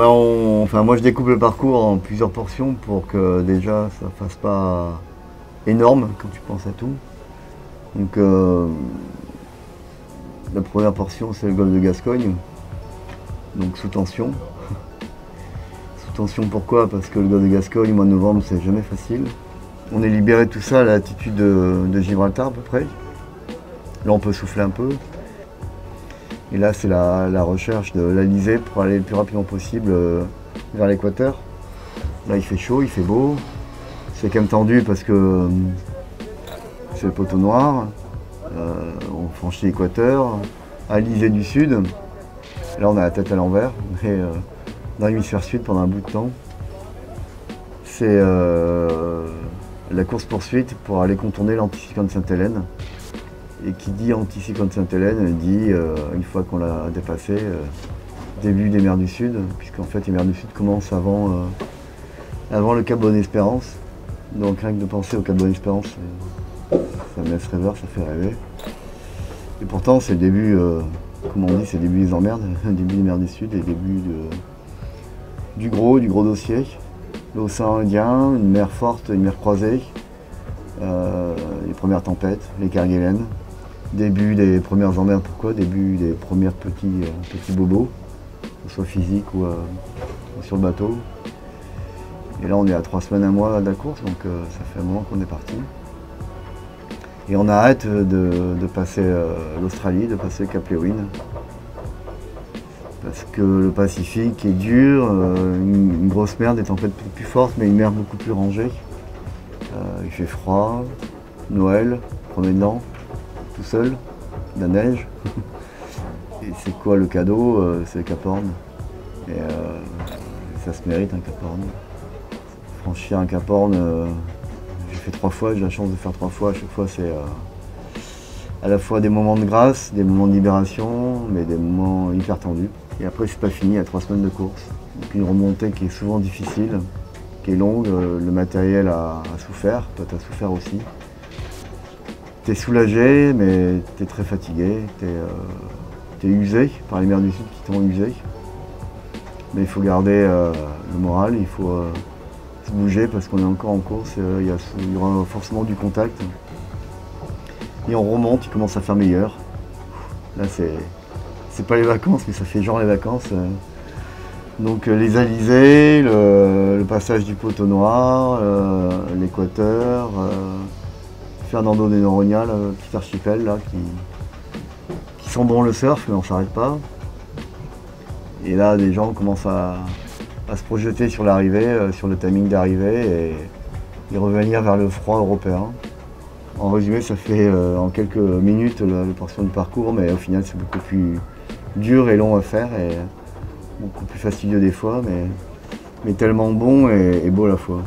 Enfin, moi je découpe le parcours en plusieurs portions pour que déjà ça fasse pas énorme quand tu penses à tout. Donc la première portion c'est le golfe de Gascogne, donc sous tension. Sous tension pourquoi? Parce que le golfe de Gascogne, au mois de novembre, c'est jamais facile. On est libéré de tout ça à l'altitude de Gibraltar à peu près. Là on peut souffler un peu. Et là c'est la recherche de l'Alizé pour aller le plus rapidement possible vers l'équateur. Là il fait chaud, il fait beau. C'est quand même tendu parce que c'est le poteau noir. On franchit l'équateur. Alizé du sud. Là on a la tête à l'envers. Mais dans l'hémisphère sud pendant un bout de temps. C'est la course-poursuite pour aller contourner l'anticyclone Sainte-Hélène. Et qui dit anticyclone Sainte-Hélène dit, une fois qu'on l'a dépassé, début des mers du Sud, puisqu'en fait les mers du Sud commencent avant le Cap Bonne-Espérance. Donc rien que de penser au Cap Bonne-Espérance, ça me laisse rêveur, ça fait rêver. Et pourtant c'est le début, comme on dit, c'est le début des emmerdes, le début des mers du Sud et le début du gros dossier. L'océan Indien, une mer forte, une mer croisée, les premières tempêtes, les Kerguelen. Début des premières emmerdes, pourquoi? Début des premiers petits bobos, que ce soit physique ou sur le bateau. Et là on est à 3 semaines, un mois de la course, donc ça fait un moment qu'on est parti. Et on a hâte de passer l'Australie, de passer le Cap Lewin. Parce que le Pacifique est dur, une grosse mer, des tempêtes plus fortes, mais une mer beaucoup plus rangée. Il fait froid, Noël, premier de l'an, tout seul, de la neige. Et c'est quoi le cadeau? C'est le Cap Horn. Et ça se mérite un Cap Horn. Franchir un Cap Horn, j'ai fait 3 fois, j'ai la chance de faire 3 fois. À chaque fois c'est à la fois des moments de grâce, des moments de libération, mais des moments hyper tendus. Et après c'est pas fini, il y a 3 semaines de course. Donc une remontée qui est souvent difficile, qui est longue, le matériel a souffert, toi tu as souffert aussi. T'es soulagé, mais t'es très fatigué, t'es usé par les mers du Sud qui t'ont usé. Mais il faut garder le moral, il faut se bouger parce qu'on est encore en course, il y aura forcément du contact. Et on remonte, il commence à faire meilleur. Là c'est pas les vacances, mais ça fait genre les vacances. Donc les alizés, le passage du poteau noir, l'équateur, Fernando de Noronha, le petit archipel là, qui sent bon le surf, mais on s'arrête pas. Et là, des gens commencent à se projeter sur l'arrivée, sur le timing d'arrivée et revenir vers le froid européen. En résumé, ça fait en quelques minutes la portion du parcours, mais au final, c'est beaucoup plus dur et long à faire et beaucoup plus fastidieux des fois, mais tellement bon et beau à la fois.